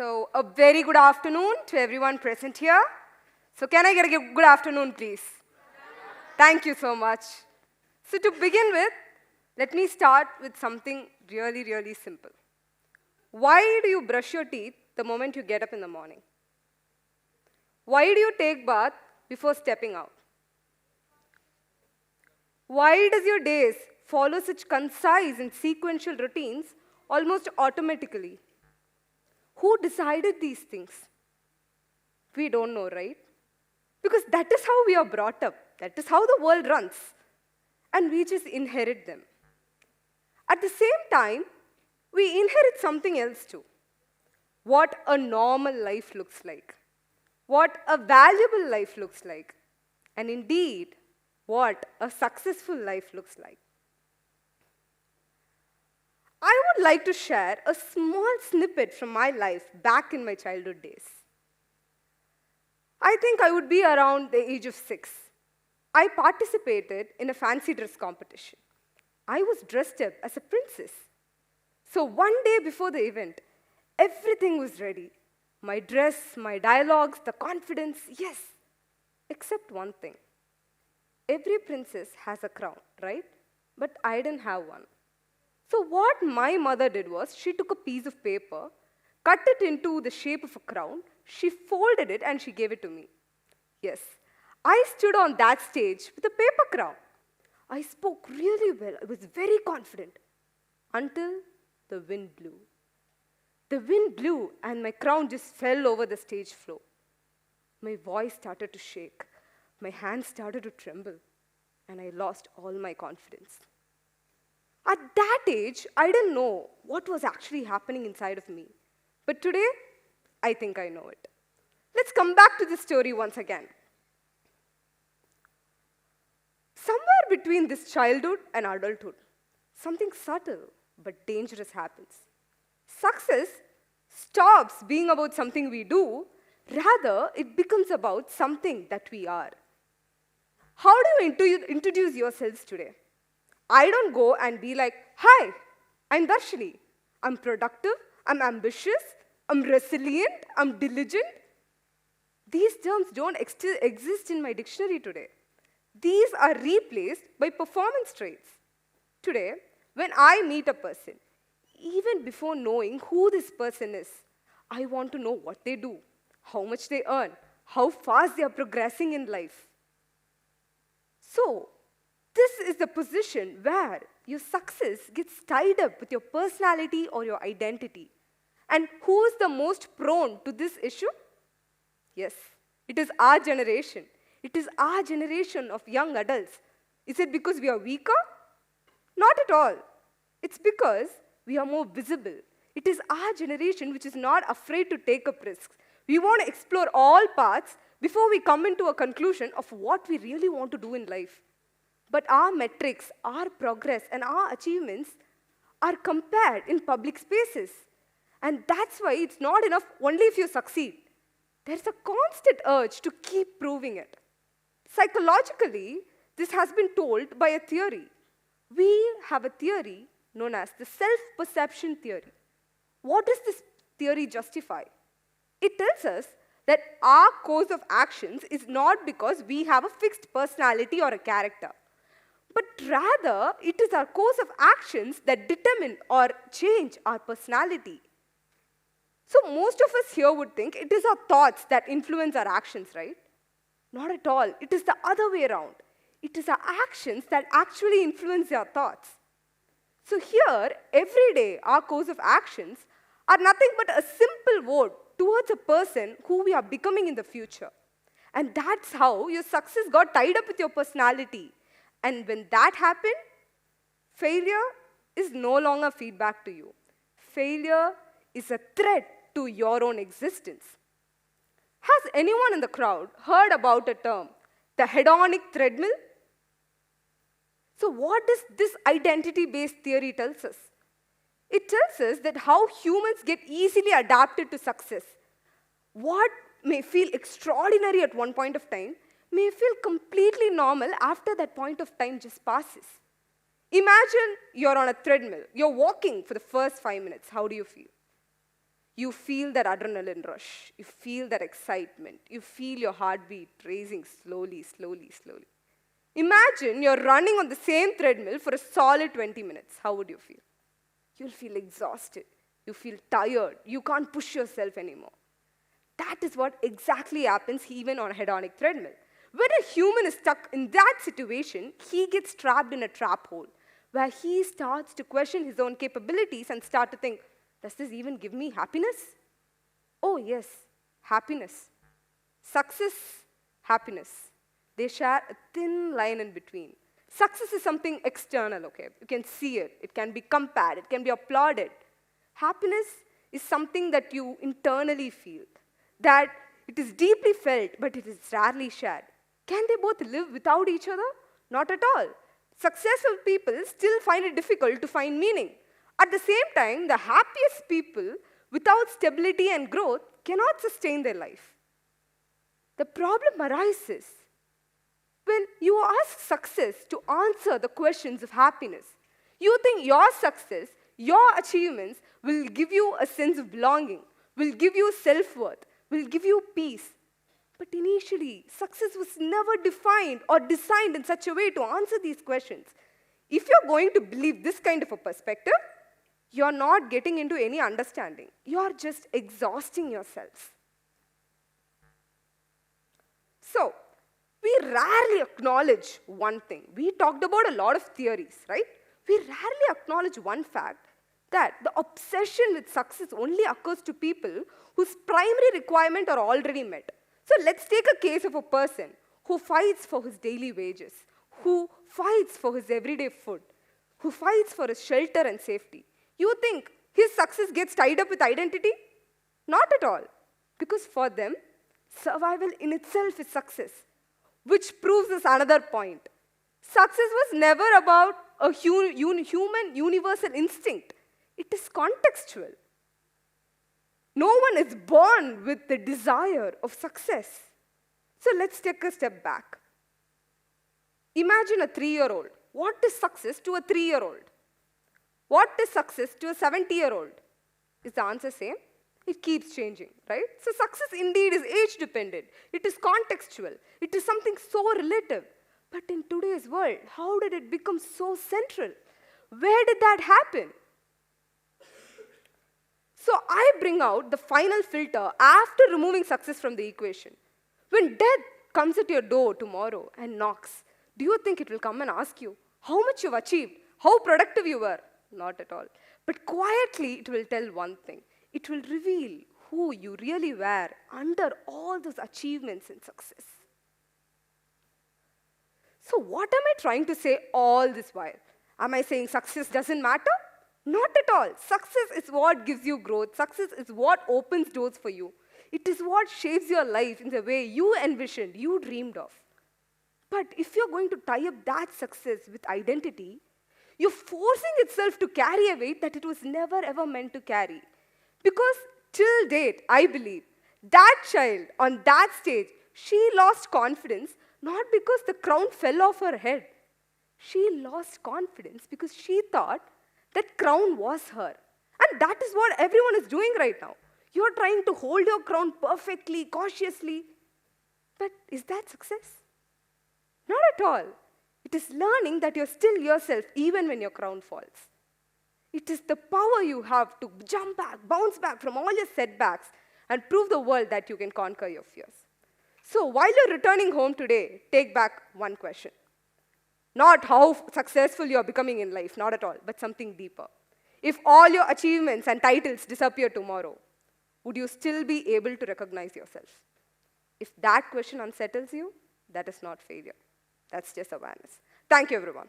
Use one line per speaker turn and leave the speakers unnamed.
So, a very good afternoon to everyone present here. So, can I get a good afternoon, please? Thank you so much. So, to begin with, let me start with something really, really simple. Why do you brush your teeth the moment you get up in the morning? Why do you take bath before stepping out? Why does your days follow such concise and sequential routines almost automatically? Who decided these things? We don't know, right? Because that is how we are brought up. That is how the world runs. And we just inherit them. At the same time, we inherit something else too. What a normal life looks like. What a valuable life looks like. And indeed, what a successful life looks like. I would like to share a small snippet from my life back in my childhood days. I think I would be around the age of 6. I participated in a fancy dress competition. I was dressed up as a princess. So one day before the event, everything was ready. My dress, my dialogues, the confidence, yes. Except one thing. Every princess has a crown, right? But I didn't have one. So what my mother did was, she took a piece of paper, cut it into the shape of a crown, she folded it and she gave it to me. Yes, I stood on that stage with a paper crown. I spoke really well, I was very confident, until the wind blew. The wind blew and my crown just fell over the stage floor. My voice started to shake, my hands started to tremble, and I lost all my confidence. At that age, I didn't know what was actually happening inside of me. But today, I think I know it. Let's come back to the story once again. Somewhere between this childhood and adulthood, something subtle but dangerous happens. Success stops being about something we do, rather it becomes about something that we are. How do you introduce yourselves today? I don't go and be like, hi, I'm Dhersheni. I'm productive, I'm ambitious, I'm resilient, I'm diligent. These terms don't exist in my dictionary today. These are replaced by performance traits. Today, when I meet a person, even before knowing who this person is, I want to know what they do, how much they earn, how fast they are progressing in life. So, this is the position where your success gets tied up with your personality or your identity. And who is the most prone to this issue? Yes, it is our generation. It is our generation of young adults. Is it because we are weaker? Not at all. It's because we are more visible. It is our generation which is not afraid to take up risks. We want to explore all paths before we come into a conclusion of what we really want to do in life. But our metrics, our progress, and our achievements are compared in public spaces. And that's why it's not enough only if you succeed. There's a constant urge to keep proving it. Psychologically, this has been told by a theory. We have a theory known as the self-perception theory. What does this theory justify? It tells us that our course of actions is not because we have a fixed personality or a character, but rather it is our course of actions that determine or change our personality. So most of us here would think it is our thoughts that influence our actions, right? Not at all. It is the other way around. It is our actions that actually influence our thoughts. So here, every day, our course of actions are nothing but a simple vote towards a person who we are becoming in the future. And that's how your success got tied up with your personality. And when that happened, failure is no longer feedback to you. Failure is a threat to your own existence. Has anyone in the crowd heard about a term, the hedonic treadmill? So what does this identity-based theory tells us? It tells us that how humans get easily adapted to success. What may feel extraordinary at one point of time may feel completely normal after that point of time just passes. Imagine you're on a treadmill. You're walking for the first 5 minutes. How do you feel? You feel that adrenaline rush. You feel that excitement. You feel your heartbeat racing slowly, slowly, slowly. Imagine you're running on the same treadmill for a solid 20 minutes. How would you feel? You'll feel exhausted. You feel tired. You can't push yourself anymore. That is what exactly happens even on a hedonic treadmill. When a human is stuck in that situation, he gets trapped in a trap hole where he starts to question his own capabilities and start to think, does this even give me happiness? Oh yes, happiness. Success, happiness. They share a thin line in between. Success is something external, okay? You can see it. It can be compared. It can be applauded. Happiness is something that you internally feel, that it is deeply felt, but it is rarely shared. Can they both live without each other? Not at all. Successful people still find it difficult to find meaning. At the same time, the happiest people without stability and growth cannot sustain their life. The problem arises when you ask success to answer the questions of happiness. You think your success, your achievements will give you a sense of belonging, will give you self-worth, will give you peace. But initially, success was never defined or designed in such a way to answer these questions. If you're going to believe this kind of a perspective, you're not getting into any understanding. You're just exhausting yourselves. So, we rarely acknowledge one thing. We talked about a lot of theories, right? We rarely acknowledge one fact, that the obsession with success only occurs to people whose primary requirements are already met. So let's take a case of a person who fights for his daily wages, who fights for his everyday food, who fights for his shelter and safety. You think his success gets tied up with identity? Not at all. Because for them, survival in itself is success, which proves us another point. Success was never about a human universal instinct. It is contextual. No one is born with the desire of success. So let's take a step back. Imagine a 3-year-old. What is success to a 3-year-old? What is success to a 70-year-old? Is the answer same? It keeps changing, right? So success indeed is age-dependent. It is contextual. It is something so relative. But in today's world, how did it become so central? Where did that happen? So I bring out the final filter after removing success from the equation. When death comes at your door tomorrow and knocks, do you think it will come and ask you how much you've achieved, how productive you were? Not at all. But quietly, it will tell one thing. It will reveal who you really were under all those achievements and success. So what am I trying to say all this while? Am I saying success doesn't matter? Not at all. Success is what gives you growth. Success is what opens doors for you. It is what shapes your life in the way you envisioned, you dreamed of. But if you're going to tie up that success with identity, you're forcing itself to carry a weight that it was never ever meant to carry. Because till date, I believe, that child on that stage, she lost confidence not because the crown fell off her head. She lost confidence because she thought that crown was her. And that is what everyone is doing right now. You're trying to hold your crown perfectly, cautiously. But is that success? Not at all. It is learning that you're still yourself even when your crown falls. It is the power you have to jump back, bounce back from all your setbacks and prove the world that you can conquer your fears. So while you're returning home today, take back one question. Not how successful you're becoming in life, not at all, but something deeper. If all your achievements and titles disappear tomorrow, would you still be able to recognize yourself? If that question unsettles you, that is not failure. That's just awareness. Thank you, everyone.